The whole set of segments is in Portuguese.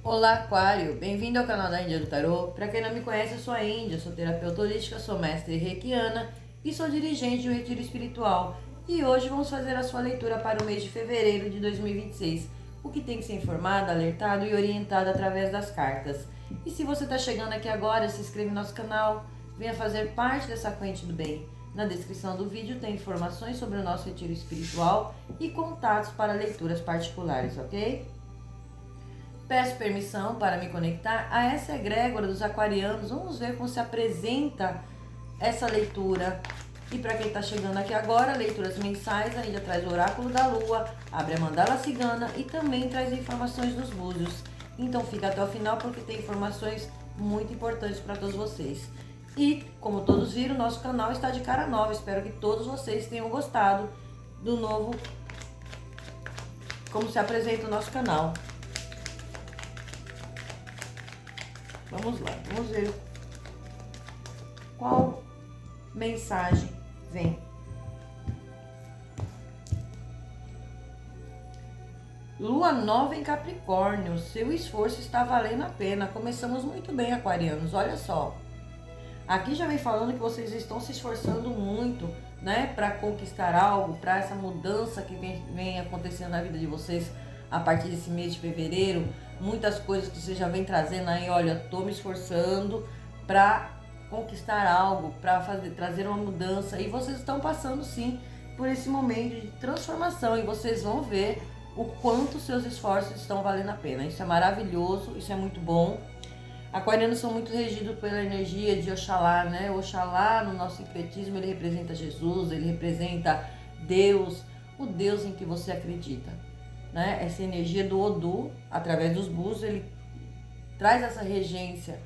Olá, Aquário! Bem-vindo ao canal da Índia do Tarô. Para quem não me conhece, eu sou a Índia, sou terapeuta holística, sou mestre reikiana e sou dirigente de um retiro espiritual. E hoje vamos fazer a sua leitura para o mês de fevereiro de 2026, o que tem que ser informado, alertado e orientado através das cartas. E se você está chegando aqui agora, se inscreve no nosso canal, venha fazer parte dessa corrente do bem. Na descrição do vídeo tem informações sobre o nosso retiro espiritual e contatos para leituras particulares, ok? Peço permissão para me conectar a essa egrégora dos aquarianos. Vamos ver como se apresenta essa leitura. E para quem está chegando aqui agora, leituras mensais, ainda traz o oráculo da lua, abre a mandala cigana e também traz informações dos búzios. Então fica até o final porque tem informações muito importantes para todos vocês. E, como todos viram, nosso canal está de cara nova. Espero que todos vocês tenham gostado do novo, como se apresenta o nosso canal. Vamos lá, vamos ver qual mensagem vem. Lua nova em Capricórnio, seu esforço está valendo a pena. Começamos muito bem, aquarianos, olha só. Aqui já vem falando que vocês estão se esforçando muito, né, para conquistar algo, para essa mudança que vem acontecendo na vida de vocês a partir desse mês de fevereiro. Muitas coisas que você já vem trazendo aí, olha, tô me esforçando para conquistar algo, para trazer uma mudança. E vocês estão passando sim por esse momento de transformação e vocês vão ver o quanto seus esforços estão valendo a pena. Isso é maravilhoso, isso é muito bom. Aquarianos são muito regidos pela energia de Oxalá, né? Oxalá, no nosso sincretismo, ele representa Jesus, ele representa Deus, o Deus em que você acredita, né? Essa energia do Odu, através dos búzios, ele traz essa regência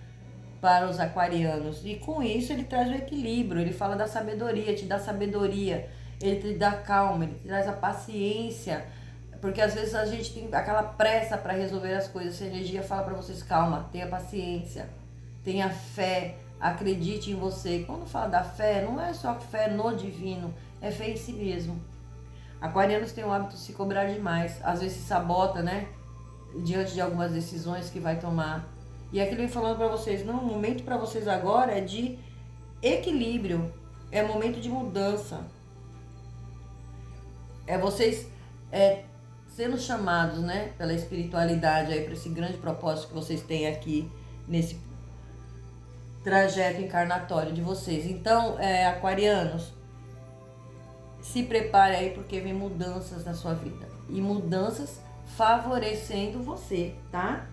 para os aquarianos. E com isso ele traz o equilíbrio, ele fala da sabedoria, te dá sabedoria, ele te dá calma, ele te traz a paciência. Porque às vezes a gente tem aquela pressa para resolver as coisas. Essa energia fala para vocês, calma, tenha paciência, tenha fé, acredite em você. Quando fala da fé, não é só fé no divino, é fé em si mesmo. Aquarianos têm o hábito de se cobrar demais, às vezes se sabota, né, diante de algumas decisões que vai tomar. E aqui ele vem falando para vocês, não, o momento para vocês agora é de equilíbrio, é momento de mudança. É vocês sendo chamados, né, pela espiritualidade aí para esse grande propósito que vocês têm aqui nesse trajeto encarnatório de vocês. Então, aquarianos, se prepare aí porque vem mudanças na sua vida e mudanças favorecendo você, tá?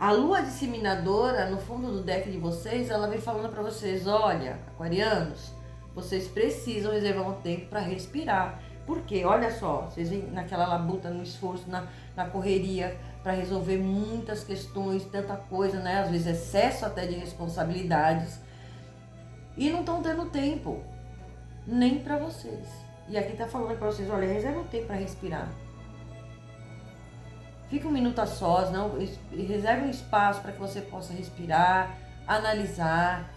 A lua disseminadora no fundo do deck de vocês, ela vem falando para vocês, olha, aquarianos, vocês precisam reservar um tempo para respirar. Porque, olha só, vocês vêm naquela labuta, no esforço, na correria, para resolver muitas questões, tanta coisa, né? Às vezes excesso até de responsabilidades. E não estão tendo tempo, nem para vocês. E aqui tá falando para vocês, olha, reserva um tempo para respirar. Fica um minuto a sós, não? Reserve um espaço para que você possa respirar, analisar.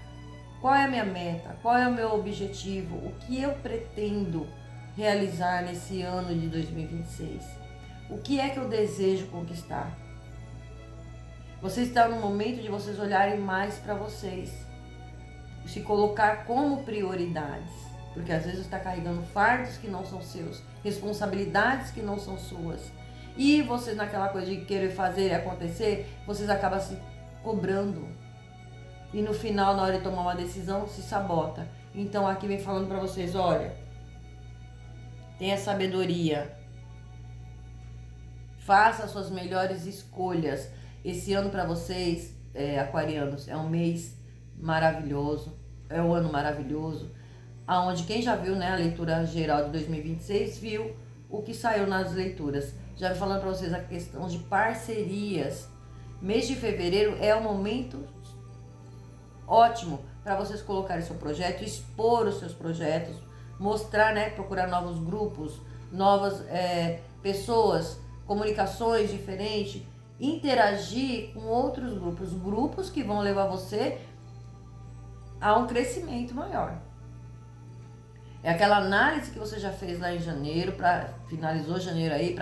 Qual é a minha meta? Qual é o meu objetivo? O que eu pretendo realizar nesse ano de 2026? O que é que eu desejo conquistar? Você está no momento de vocês olharem mais para vocês, se colocar como prioridades, porque às vezes você está carregando fardos que não são seus, responsabilidades que não são suas, e vocês naquela coisa de querer fazer e acontecer, vocês acabam se cobrando e no final, na hora de tomar uma decisão, se sabota. Então aqui vem falando para vocês, olha, tenha sabedoria, faça as suas melhores escolhas. Esse ano para vocês, aquarianos, é um mês maravilhoso, é um ano maravilhoso, aonde quem já viu, né, a leitura geral de 2026 viu o que saiu nas leituras. Já vou falando para vocês a questão de parcerias. Mês de fevereiro é um momento ótimo para vocês colocarem seu projeto, expor os seus projetos, mostrar, né, procurar novos grupos, novas pessoas, comunicações diferentes, interagir com outros grupos que vão levar você a um crescimento maior. É aquela análise que você já fez lá em janeiro, finalizou janeiro aí,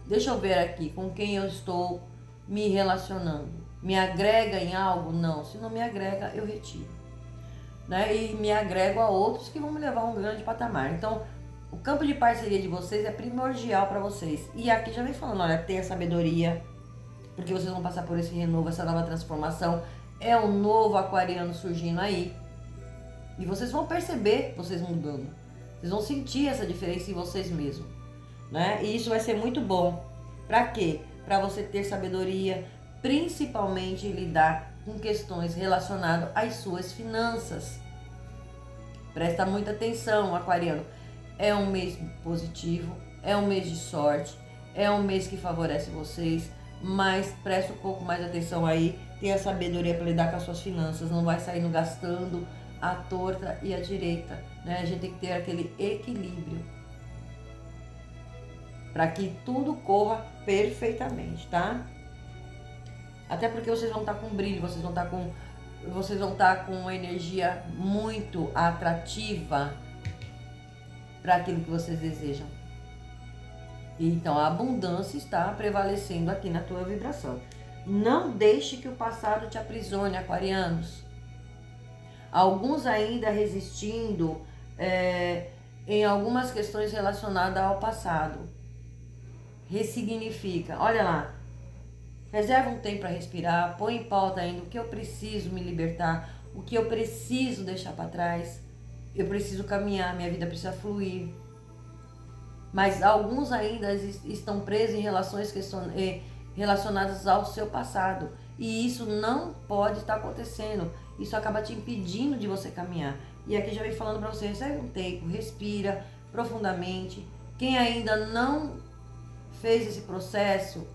deixa eu ver aqui com quem eu estou me relacionando? Me agrega em algo? Não. Se não me agrega, eu retiro. Né? E me agrego a outros que vão me levar a um grande patamar. Então, o campo de parceria de vocês é primordial para vocês. E aqui já vem falando, olha, tenha sabedoria, porque vocês vão passar por esse renovo, essa nova transformação. É um novo aquariano surgindo aí. E vocês vão perceber vocês mudando. Vocês vão sentir essa diferença em vocês mesmos. Né? E isso vai ser muito bom. Para quê? Para você ter sabedoria, principalmente lidar com questões relacionadas às suas finanças. Presta muita atenção, aquariano. É um mês positivo, é um mês de sorte, é um mês que favorece vocês, mas presta um pouco mais de atenção aí, tenha sabedoria para lidar com as suas finanças, não vai saindo gastando à torta e à direita, né? A gente tem que ter aquele equilíbrio para que tudo corra perfeitamente, tá? Até porque vocês vão estar com brilho, vocês vão estar com uma energia muito atrativa para aquilo que vocês desejam. Então a abundância está prevalecendo aqui na tua vibração. Não deixe que o passado te aprisione, aquarianos. Alguns ainda resistindo em algumas questões relacionadas ao passado. Ressignifica. Olha lá. Reserva um tempo para respirar. Põe em pauta ainda o que eu preciso me libertar. O que eu preciso deixar para trás. Eu preciso caminhar. Minha vida precisa fluir. Mas alguns ainda estão presos em relações relacionadas ao seu passado. E isso não pode estar acontecendo. Isso acaba te impedindo de você caminhar. E aqui já vem falando para você, reserve um tempo, respira profundamente. Quem ainda não fez esse processo,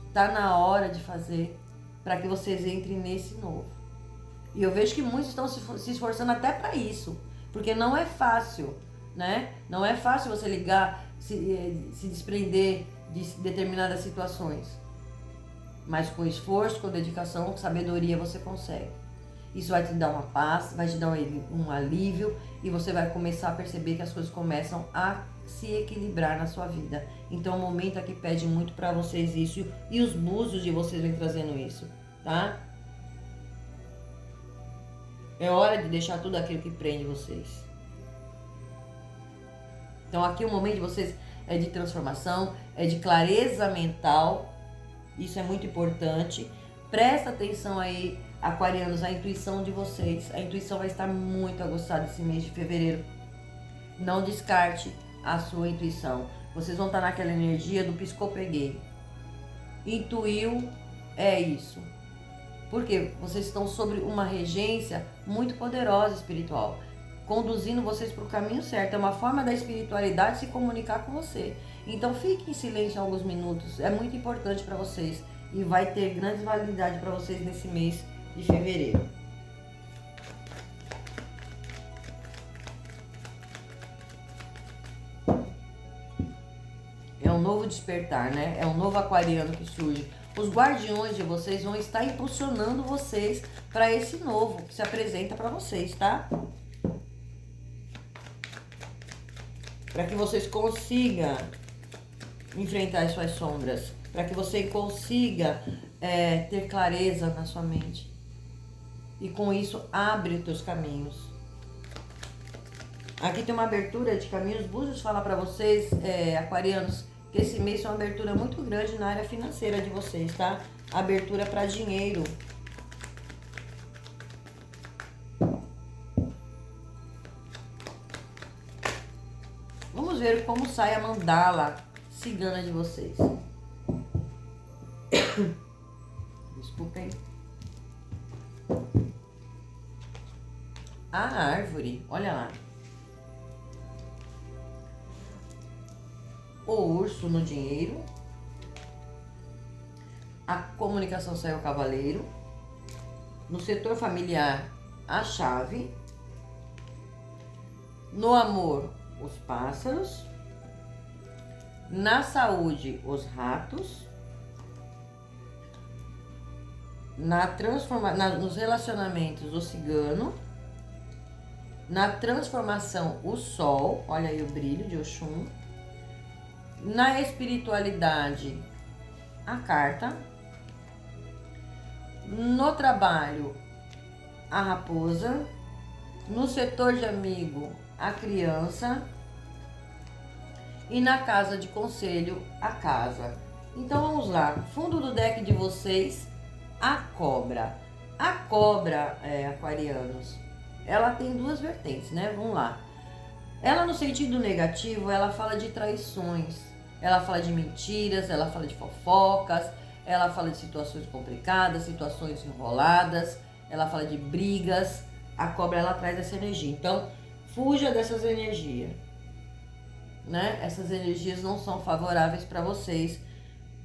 está na hora de fazer para que vocês entrem nesse novo. E eu vejo que muitos estão se esforçando até para isso. Porque não é fácil, né? Não é fácil você se desprender de determinadas situações. Mas com esforço, com dedicação, com sabedoria você consegue. Isso vai te dar uma paz, vai te dar um alívio e você vai começar a perceber que as coisas começam a se equilibrar na sua vida. Então o momento aqui pede muito para vocês isso e os búzios de vocês vêm trazendo isso, tá? É hora de deixar tudo aquilo que prende vocês. Então aqui o momento de vocês é de transformação, é de clareza mental. Isso é muito importante. Presta atenção aí, aquarianos, a intuição de vocês. A intuição vai estar muito aguçada esse mês de fevereiro. Não descarte a sua intuição. Vocês vão estar naquela energia do piscou-peguei. Intuiu, é isso. Porque vocês estão sobre uma regência muito poderosa espiritual, conduzindo vocês para o caminho certo. É uma forma da espiritualidade se comunicar com você. Então fique em silêncio alguns minutos. É muito importante para vocês. E vai ter grande validade para vocês nesse mês de fevereiro. É um novo despertar, né? É um novo aquariano que surge. Os guardiões de vocês vão estar impulsionando vocês para esse novo que se apresenta para vocês, tá? Para que vocês consigam enfrentar as suas sombras. Para que você consiga ter clareza na sua mente. E com isso, abre os teus caminhos. Aqui tem uma abertura de caminhos. Búzios fala para vocês, aquarianos, que esse mês é uma abertura muito grande na área financeira de vocês, tá? Abertura para dinheiro. Vamos ver como sai a mandala cigana de vocês. Desculpem. A árvore, olha lá. O urso no dinheiro. A comunicação saiu o cavaleiro. No setor familiar, a chave. No amor, os pássaros. Na saúde, os ratos. Nos relacionamentos, o cigano. Na transformação, o sol. Olha aí o brilho de Oxum. Na espiritualidade, a carta. No trabalho, a raposa. No setor de amigo, a criança. E na casa de conselho, a casa. Então vamos lá. Fundo do deck de vocês, a cobra. A cobra, aquarianos, ela tem duas vertentes, né? Vamos lá. Ela, no sentido negativo, ela fala de traições. Ela fala de mentiras, ela fala de fofocas, ela fala de situações complicadas, situações enroladas, ela fala de brigas. A cobra, ela traz essa energia. Então, fuja dessas energias, né? Essas energias não são favoráveis para vocês,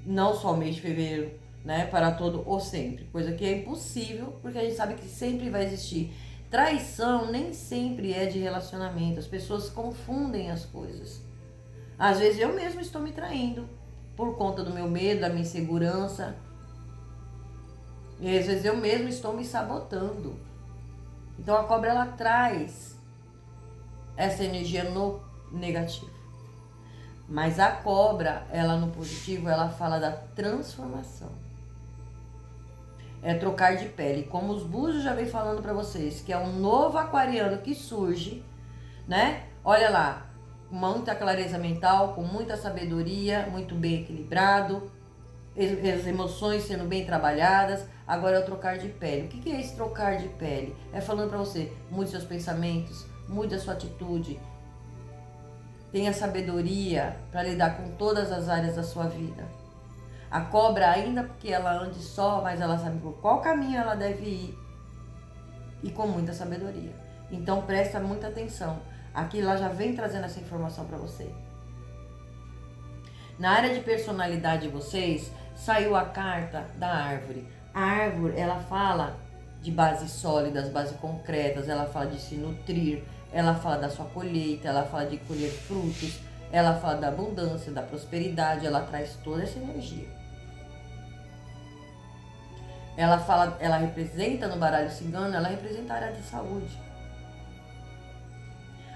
não só o mês de fevereiro, né? Para todo ou sempre. Coisa que é impossível, porque a gente sabe que sempre vai existir. Traição nem sempre é de relacionamento. As pessoas confundem as coisas. Às vezes eu mesmo estou me traindo por conta do meu medo, da minha insegurança. E às vezes eu mesmo estou me sabotando. Então a cobra, ela traz essa energia no negativo. Mas a cobra, ela no positivo, ela fala da transformação. É trocar de pele. Como os búzios já vem falando para vocês, que é um novo aquariano que surge, né? Olha lá, com muita clareza mental, com muita sabedoria, muito bem equilibrado, as emoções sendo bem trabalhadas. Agora é o trocar de pele. O que é esse trocar de pele? É falando para você, mude seus pensamentos, mude a sua atitude, tenha sabedoria para lidar com todas as áreas da sua vida. A cobra, ainda que ela ande só, mas ela sabe por qual caminho ela deve ir, e com muita sabedoria. Então presta muita atenção. Aqui ela já vem trazendo essa informação para você. Na área de personalidade de vocês, saiu a carta da árvore. A árvore, ela fala de bases sólidas, bases concretas, ela fala de se nutrir, ela fala da sua colheita, ela fala de colher frutos, ela fala da abundância, da prosperidade, ela traz toda essa energia. Ela fala, ela representa no baralho cigano, ela representa a área da saúde.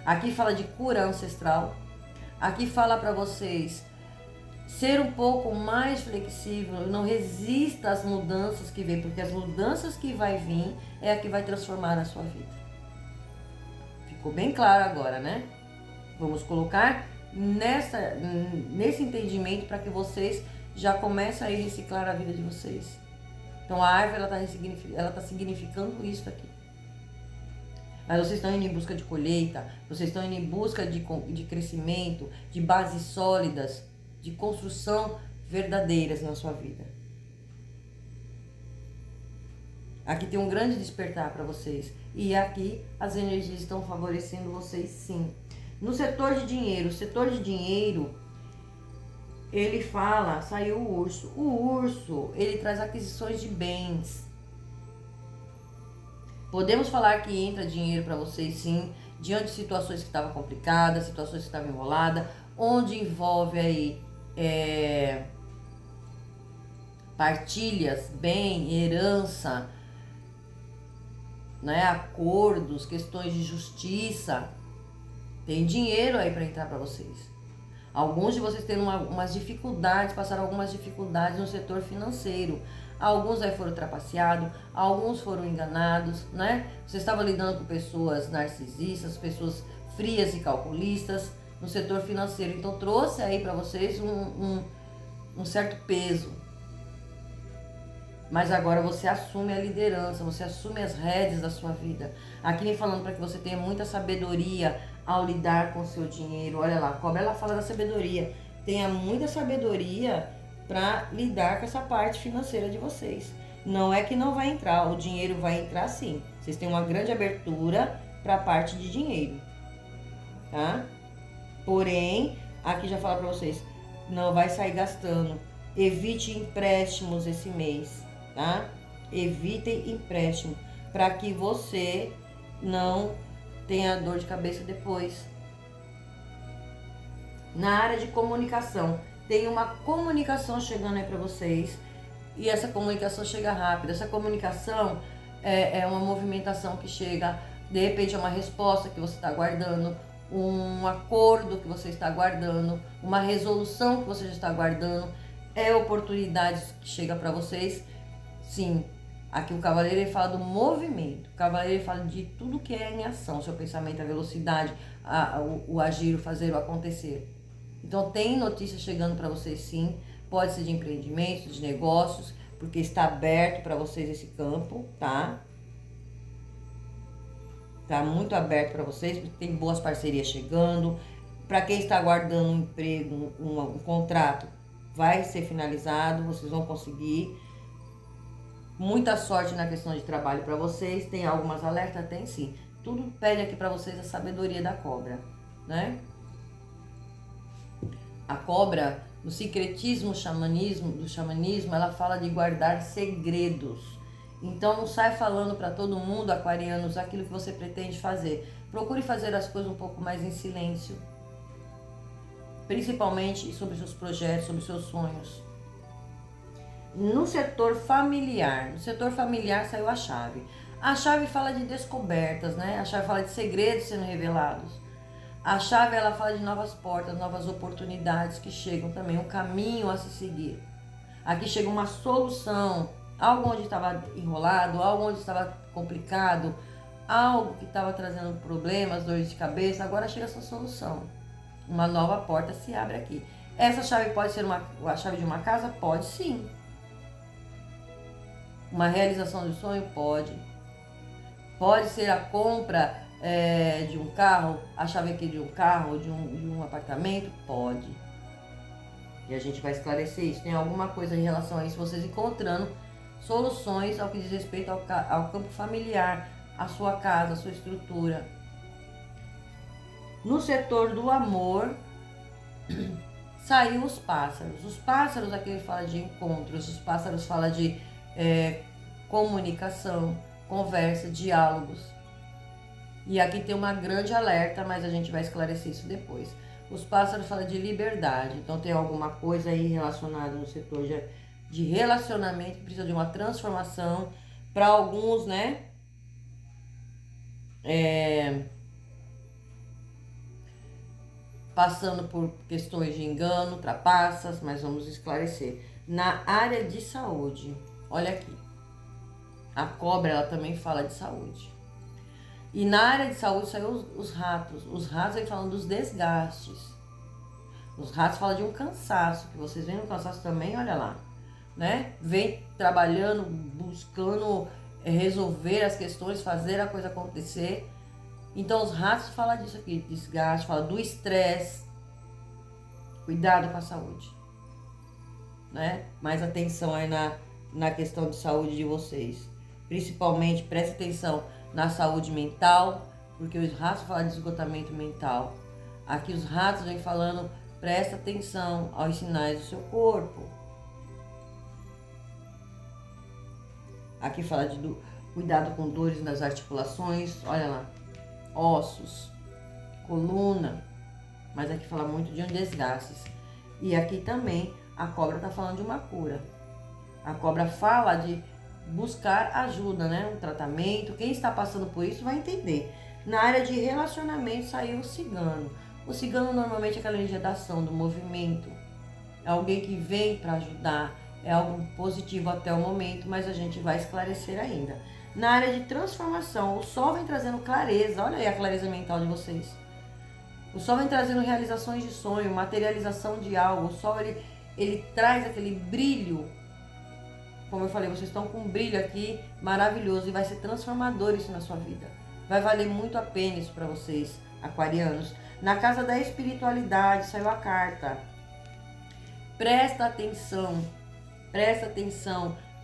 Aqui fala de cura ancestral. Aqui fala para vocês ser um pouco mais flexível, não resista às mudanças que vêm, porque as mudanças que vai vir é a que vai transformar a sua vida. Ficou bem claro agora, né? Vamos colocar nesse entendimento para que vocês já comecem a reciclar a vida de vocês. Então a árvore, ela tá significando isso aqui. Mas vocês estão indo em busca de colheita, vocês estão indo em busca de crescimento, de bases sólidas, de construção verdadeiras na sua vida. Aqui tem um grande despertar para vocês. E aqui as energias estão favorecendo vocês, sim. No setor de dinheiro, o setor de dinheiro, ele fala, saiu o urso. O urso, ele traz aquisições de bens. Podemos falar que entra dinheiro para vocês, sim, diante de situações que estavam complicadas, situações que estavam enroladas, onde envolve aí partilhas, bem, herança, né, acordos, questões de justiça. Tem dinheiro aí para entrar para vocês. Alguns de vocês têm umas dificuldades, passaram algumas dificuldades no setor financeiro. Alguns aí foram trapaceados, alguns foram enganados, né? Você estava lidando com pessoas narcisistas, pessoas frias e calculistas no setor financeiro. Então trouxe aí para vocês um certo peso. Mas agora você assume a liderança, você assume as rédeas da sua vida. Aqui vem falando para que você tenha muita sabedoria ao lidar com o seu dinheiro. Olha lá, a cobra, ela fala da sabedoria. Tenha muita sabedoria para lidar com essa parte financeira de vocês. Não é que não vai entrar, o dinheiro vai entrar sim. Vocês têm uma grande abertura para a parte de dinheiro, tá? Porém, aqui já fala para vocês, não vai sair gastando. Evite empréstimos esse mês, tá? Evitem empréstimo para que você não tenha dor de cabeça depois. Na área de comunicação, tem uma comunicação chegando aí para vocês e essa comunicação chega rápido. Essa comunicação é uma movimentação que chega, de repente é uma resposta que você está aguardando, um acordo que você está aguardando, uma resolução que você já está aguardando. É oportunidades que chega para vocês, sim. Aqui o cavaleiro ele fala do movimento. O cavaleiro ele fala de tudo que é em ação. Seu pensamento, a velocidade, o agir, o fazer, o acontecer. Então tem notícias chegando para vocês sim. Pode ser de empreendimentos, de negócios, porque está aberto para vocês esse campo, tá? Tá muito aberto para vocês, porque tem boas parcerias chegando. Para quem está aguardando um emprego, um contrato, vai ser finalizado, vocês vão conseguir. Muita sorte na questão de trabalho para vocês. Tem algumas alertas? Tem sim. Tudo pede aqui para vocês a sabedoria da cobra, né? A cobra, no sincretismo do xamanismo, ela fala de guardar segredos. Então não sai falando para todo mundo, aquarianos, aquilo que você pretende fazer. Procure fazer as coisas um pouco mais em silêncio. Principalmente sobre seus projetos, sobre seus sonhos. No setor familiar saiu a chave. A chave fala de descobertas, né? A chave fala de segredos sendo revelados. A chave, ela fala de novas portas, novas oportunidades que chegam também, um caminho a se seguir. Aqui chega uma solução, algo onde estava enrolado, algo onde estava complicado, algo que estava trazendo problemas, dores de cabeça, agora chega essa solução. Uma nova porta se abre aqui. Essa chave pode ser a chave de uma casa? Pode sim. Uma realização de sonho? Pode. Pode ser a compra de um carro, a chave aqui de um carro, de um apartamento? Pode. E a gente vai esclarecer isso. Tem alguma coisa em relação a isso, vocês encontrando soluções ao que diz respeito ao campo familiar, a sua casa, a sua estrutura. No setor do amor, saiu os pássaros. Os pássaros aqui ele fala de encontros, os pássaros falam de comunicação, conversa, diálogos. E aqui tem uma grande alerta, mas a gente vai esclarecer isso depois. Os pássaros falam de liberdade, então tem alguma coisa aí relacionada no setor de relacionamento que precisa de uma transformação. Para alguns, né? Passando por questões de engano, trapaças, mas vamos esclarecer. Na área de saúde, olha aqui. A cobra, ela também fala de saúde. E na área de saúde saiu os ratos. Os ratos aí falam dos desgastes. Os ratos falam de um cansaço, que vocês veem no cansaço também, olha lá. Né? Vem trabalhando, buscando resolver as questões, fazer a coisa acontecer. Então os ratos falam disso aqui, desgaste, falam do estresse. Cuidado com a saúde. Né? Mais atenção aí na questão de saúde de vocês. Principalmente, preste atenção na saúde mental, porque os ratos falam de esgotamento mental. Aqui os ratos vêm falando, presta atenção aos sinais do seu corpo. Aqui fala de cuidado com dores nas articulações, olha lá, ossos, coluna, mas aqui fala muito de desgastes. E aqui também a cobra está falando de uma cura. A cobra fala de buscar ajuda, né? Um tratamento. Quem está passando por isso vai entender. Na área de relacionamento saiu o cigano. O cigano normalmente é aquela energia da ação, do movimento. É alguém que vem para ajudar. É algo positivo até o momento, mas a gente vai esclarecer ainda. Na área de transformação, o sol vem trazendo clareza. Olha aí a clareza mental de vocês. O sol vem trazendo realizações de sonho, materialização de algo. O sol, ele traz aquele brilho. Como eu falei, vocês estão com um brilho aqui maravilhoso e vai ser transformador isso na sua vida. Vai valer muito a pena isso para vocês, aquarianos. Na casa da espiritualidade saiu a carta. Presta atenção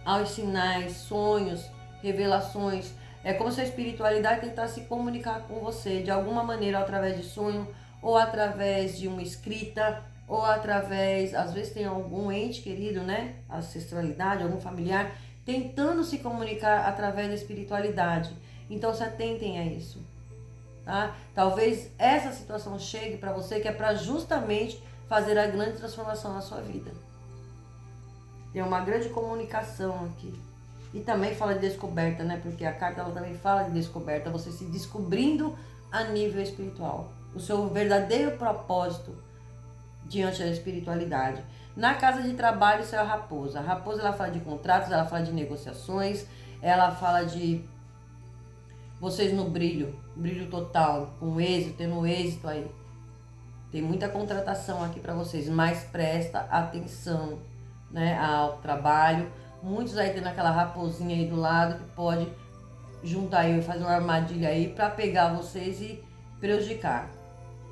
aos sinais, sonhos, revelações. É como se a espiritualidade tentasse se comunicar com você de alguma maneira, através de sonho, ou através de uma escrita, ou através, às vezes tem algum ente querido, né? Ancestralidade, algum familiar, tentando se comunicar através da espiritualidade. Então se atentem a isso, tá? Talvez essa situação chegue para você, que é para justamente fazer a grande transformação na sua vida. Tem uma grande comunicação aqui. E também fala de descoberta, né? Porque a carta ela também fala de descoberta, você se descobrindo a nível espiritual. O seu verdadeiro propósito diante da espiritualidade. Na casa de trabalho, isso é a raposa. A raposa ela fala de contratos, ela fala de negociações, ela fala de vocês no brilho total, com êxito, tendo êxito aí. Tem muita contratação aqui para vocês, mas presta atenção, né, ao trabalho. Muitos aí tendo aquela raposinha aí do lado que pode juntar aí, fazer uma armadilha aí para pegar vocês e prejudicar.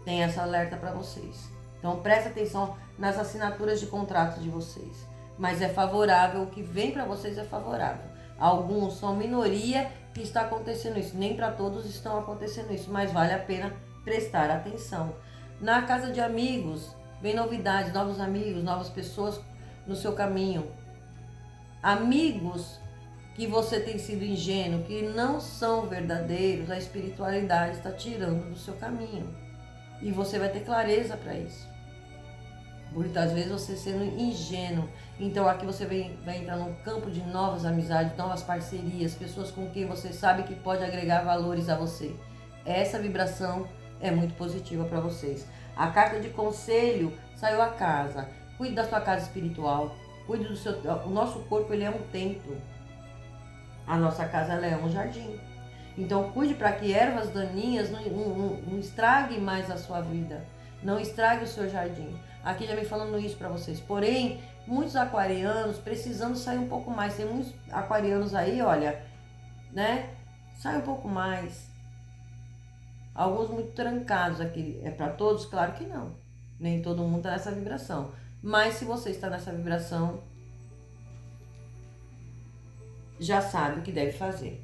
Tem essa alerta para vocês. Então presta atenção nas assinaturas de contratos de vocês. Mas é favorável, o que vem para vocês é favorável. Alguns são minoria que está acontecendo isso. Nem para todos estão acontecendo isso, mas vale a pena prestar atenção. Na casa de amigos, vem novidades, novos amigos, novas pessoas no seu caminho. Amigos que você tem sido ingênuo, que não são verdadeiros, a espiritualidade está tirando do seu caminho. E você vai ter clareza para isso. Muitas vezes você sendo ingênuo. Então aqui você vai entrar num campo de novas amizades, novas parcerias, pessoas com quem você sabe que pode agregar valores a você. Essa vibração é muito positiva para vocês. A carta de conselho saiu a casa. Cuide da sua casa espiritual. Cuide do seu... O nosso corpo, ele é um templo. A nossa casa, ela é um jardim. Então cuide para que ervas daninhas não estraguem mais a sua vida. Não estrague o seu jardim. Aqui já vem falando isso para vocês. Porém, muitos aquarianos precisando sair um pouco mais. Tem muitos aquarianos aí, olha, né? Sai um pouco mais. Alguns muito trancados aqui. É para todos? Claro que não. Nem todo mundo está nessa vibração. Mas se você está nessa vibração, já sabe o que deve fazer.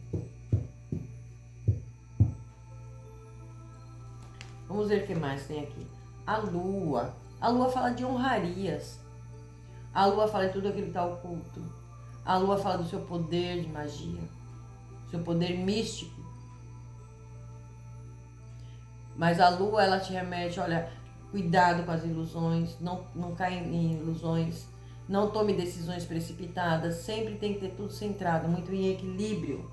Vamos ver o que mais tem aqui. A lua. A lua fala de honrarias. A lua fala de tudo aquilo que está oculto. A lua fala do seu poder de magia. Seu poder místico. Mas a lua, ela te remete, olha, cuidado com as ilusões. Não caia em ilusões. Não tome decisões precipitadas. Sempre tem que ter tudo centrado, muito em equilíbrio.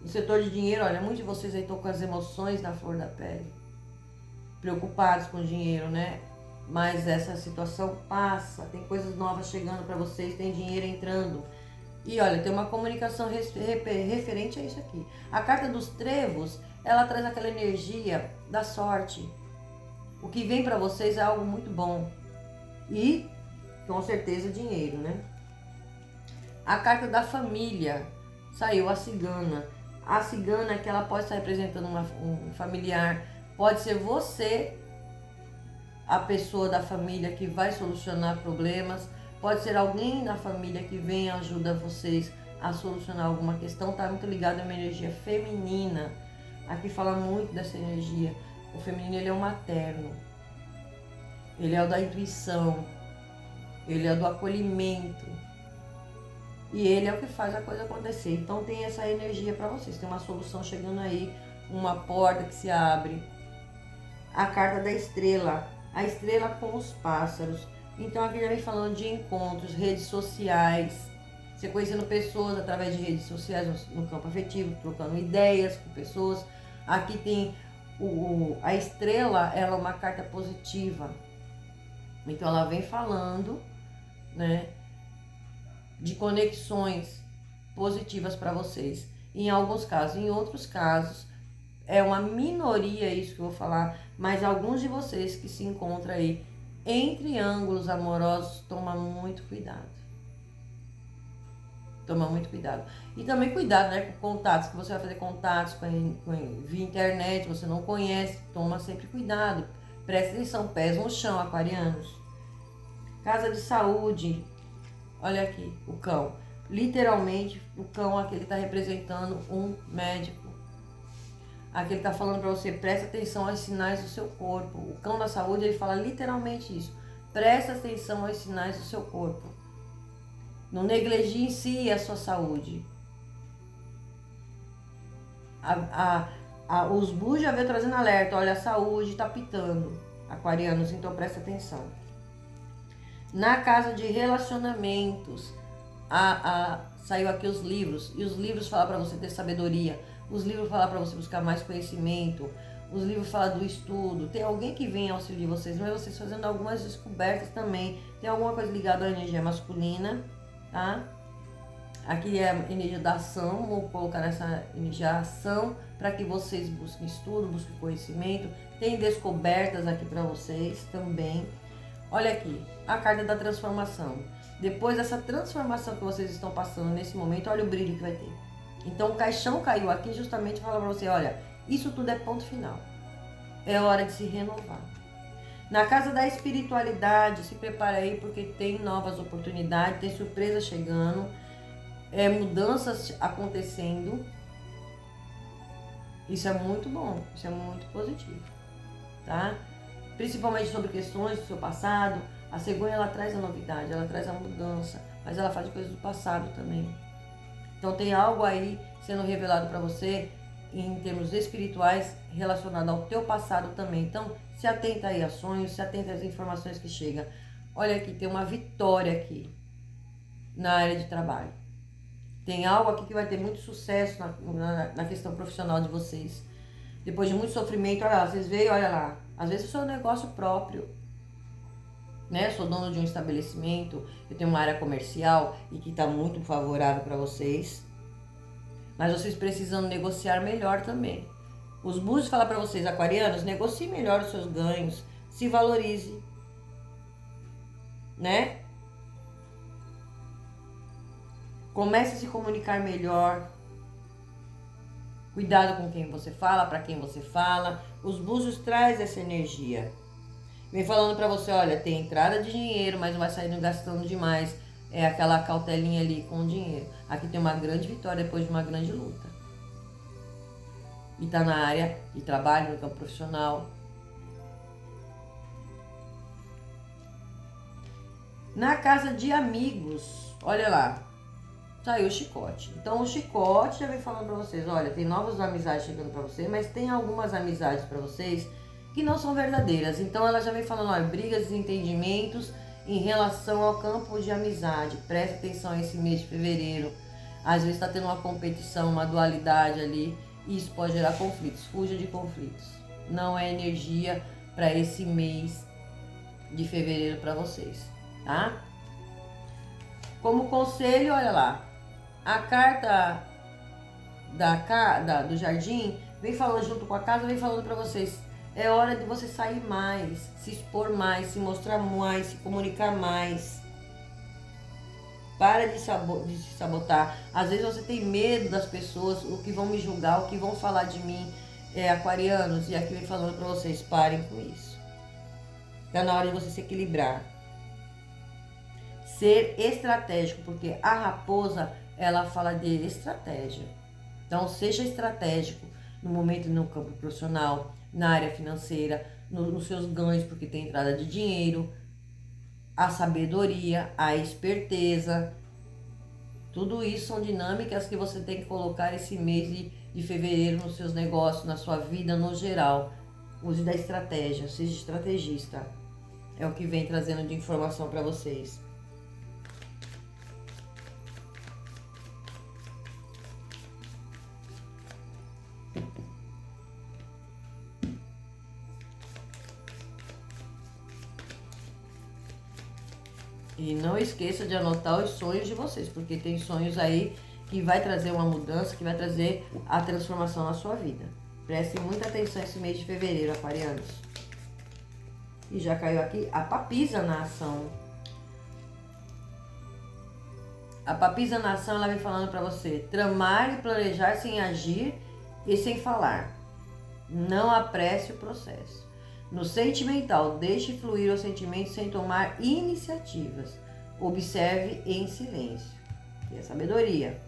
No setor de dinheiro, olha, muitos de vocês aí estão com as emoções na flor da pele. Preocupados com o dinheiro, né? Mas essa situação passa. Tem coisas novas chegando para vocês, tem dinheiro entrando. E olha, tem uma comunicação referente a isso aqui. A carta dos trevos, ela traz aquela energia da sorte. O que vem para vocês é algo muito bom. E, com certeza, dinheiro, né? A carta da família, saiu a cigana. A cigana é que ela pode estar representando um familiar. Pode ser você, a pessoa da família que vai solucionar problemas. Pode ser alguém da família que vem e ajuda vocês a solucionar alguma questão. Está muito ligado a uma energia feminina. Aqui fala muito dessa energia. O feminino, ele é o materno. Ele é o da intuição. Ele é do acolhimento. E ele é o que faz a coisa acontecer. Então tem essa energia para vocês. Tem uma solução chegando aí. Uma porta que se abre. A carta da estrela. A estrela com os pássaros. Então aqui já vem falando de encontros, redes sociais. Você conhecendo pessoas através de redes sociais no campo afetivo. Trocando ideias com pessoas. Aqui tem a estrela. Ela é uma carta positiva. Então ela vem falando, né, de conexões positivas para vocês. Em alguns casos, em outros casos, é uma minoria isso que eu vou falar, mas alguns de vocês que se encontram aí em triângulos amorosos, toma muito cuidado. Toma muito cuidado. E também cuidado, né, com contatos, que você vai fazer contatos via internet, você não conhece, toma sempre cuidado. Presta atenção, pés no chão, aquarianos. Casa de saúde. Olha aqui, o cão. Literalmente, o cão aqui está representando um médico. Aqui ele está falando para você, presta atenção aos sinais do seu corpo. O cão da saúde, ele fala literalmente isso. Presta atenção aos sinais do seu corpo. Não negligencie a sua saúde. Os búzios já veio trazendo alerta. Olha, a saúde está pitando. Aquarianos, então presta atenção. Na casa de relacionamentos, saiu aqui os livros. E os livros falam para você ter sabedoria. Os livros falam para você buscar mais conhecimento. Os livros falam do estudo. Tem alguém que vem auxiliar vocês, mas vocês fazendo algumas descobertas também. Tem alguma coisa ligada à energia masculina, tá? Aqui é a energia da ação, vou colocar essa energia da ação para que vocês busquem estudo, busquem conhecimento. Tem descobertas aqui para vocês também. Olha aqui, a carta da transformação. Depois dessa transformação que vocês estão passando nesse momento, olha o brilho que vai ter. Então o caixão caiu aqui justamente para falar para você, olha, isso tudo é ponto final. É hora de se renovar. Na casa da espiritualidade, se prepara aí porque tem novas oportunidades, tem surpresas chegando, mudanças acontecendo. Isso é muito bom, isso é muito positivo, tá? Principalmente sobre questões do seu passado. A cegonha, ela traz a novidade, ela traz a mudança, mas ela faz coisas do passado também. Então tem algo aí sendo revelado para você em termos espirituais relacionado ao teu passado também. Então se atenta aí a sonhos, se atenta às informações que chegam. Olha aqui, tem uma vitória aqui na área de trabalho. Tem algo aqui que vai ter muito sucesso na questão profissional de vocês. Depois de muito sofrimento, olha lá, vocês veem, olha lá. Às vezes é o seu negócio próprio, né? Eu sou dono de um estabelecimento, eu tenho uma área comercial e que está muito favorável para vocês. Mas vocês precisam negociar melhor também. Os búzios falam para vocês, aquarianos, negocie melhor os seus ganhos, se valorize, né? Comece a se comunicar melhor. Cuidado com quem você fala, para quem você fala. Os búzios trazem essa energia. Vem falando para você, olha, tem entrada de dinheiro, mas não vai sair gastando demais. É aquela cautelinha ali com o dinheiro. Aqui tem uma grande vitória depois de uma grande luta. E tá na área de trabalho, no campo profissional. Na casa de amigos, olha lá. Saiu o chicote. Então o chicote já vem falando pra vocês, olha, tem novas amizades chegando pra você, mas tem algumas amizades pra vocês que não são verdadeiras. Então ela já vem falando, olha, brigas, desentendimentos em relação ao campo de amizade. Preste atenção esse mês de fevereiro. Às vezes está tendo uma competição, uma dualidade ali, e isso pode gerar conflitos. Fuja de conflitos. Não é energia para esse mês de fevereiro para vocês, tá? Como conselho, olha lá. A carta do jardim vem falando junto com a casa, vem falando para vocês. É hora de você sair mais, se expor mais, se mostrar mais, se comunicar mais. Para de se sabotar. Às vezes você tem medo das pessoas, o que vão me julgar, o que vão falar de mim, aquarianos. E aqui vem falando para vocês, parem com isso. Está na hora de você se equilibrar. Ser estratégico, porque a raposa, ela fala de estratégia. Então, seja estratégico no momento no campo profissional, na área financeira, nos seus ganhos, porque tem entrada de dinheiro, a sabedoria, a esperteza. Tudo isso são dinâmicas que você tem que colocar esse mês de fevereiro nos seus negócios, na sua vida no geral. Use da estratégia, seja estrategista. É o que vem trazendo de informação para vocês. E não esqueça de anotar os sonhos de vocês, porque tem sonhos aí que vai trazer uma mudança, que vai trazer a transformação na sua vida. Prestem muita atenção esse mês de fevereiro, aquarianos. E já caiu aqui a papisa na ação. A papisa na ação, ela vem falando para você tramar e planejar sem agir e sem falar. Não apresse o processo. No sentimental, deixe fluir os sentimentos sem tomar iniciativas. Observe em silêncio. E a sabedoria.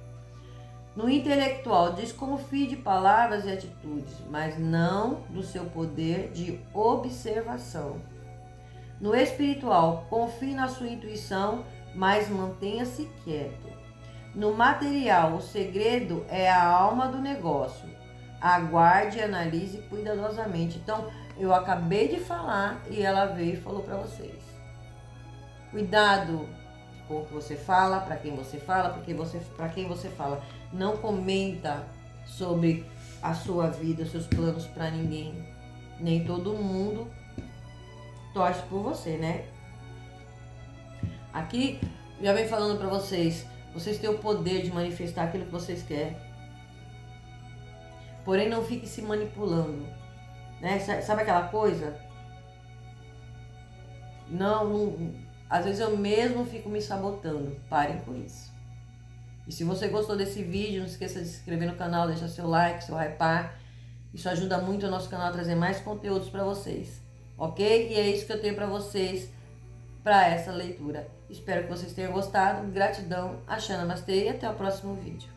No intelectual, desconfie de palavras e atitudes, mas não do seu poder de observação. No espiritual, confie na sua intuição, mas mantenha-se quieto. No material, o segredo é a alma do negócio. Aguarde e analise cuidadosamente. Então, eu acabei de falar e ela veio e falou para vocês. Cuidado com o que você fala, para quem você fala, para quem você fala. Não comenta sobre a sua vida, os seus planos para ninguém. Nem todo mundo torce por você, né? Aqui já vem falando para vocês, Vocês têm o poder de manifestar aquilo que vocês querem. Porém, não fique se manipulando. Né? Sabe aquela coisa? Não, às vezes eu mesmo fico me sabotando. Parem com isso. E se você gostou desse vídeo, não esqueça de se inscrever no canal, deixar seu like, seu hypar. Isso ajuda muito o nosso canal a trazer mais conteúdos para vocês. Ok? E é isso que eu tenho para vocês para essa leitura. Espero que vocês tenham gostado. Gratidão, Axé Namastê e até o próximo vídeo.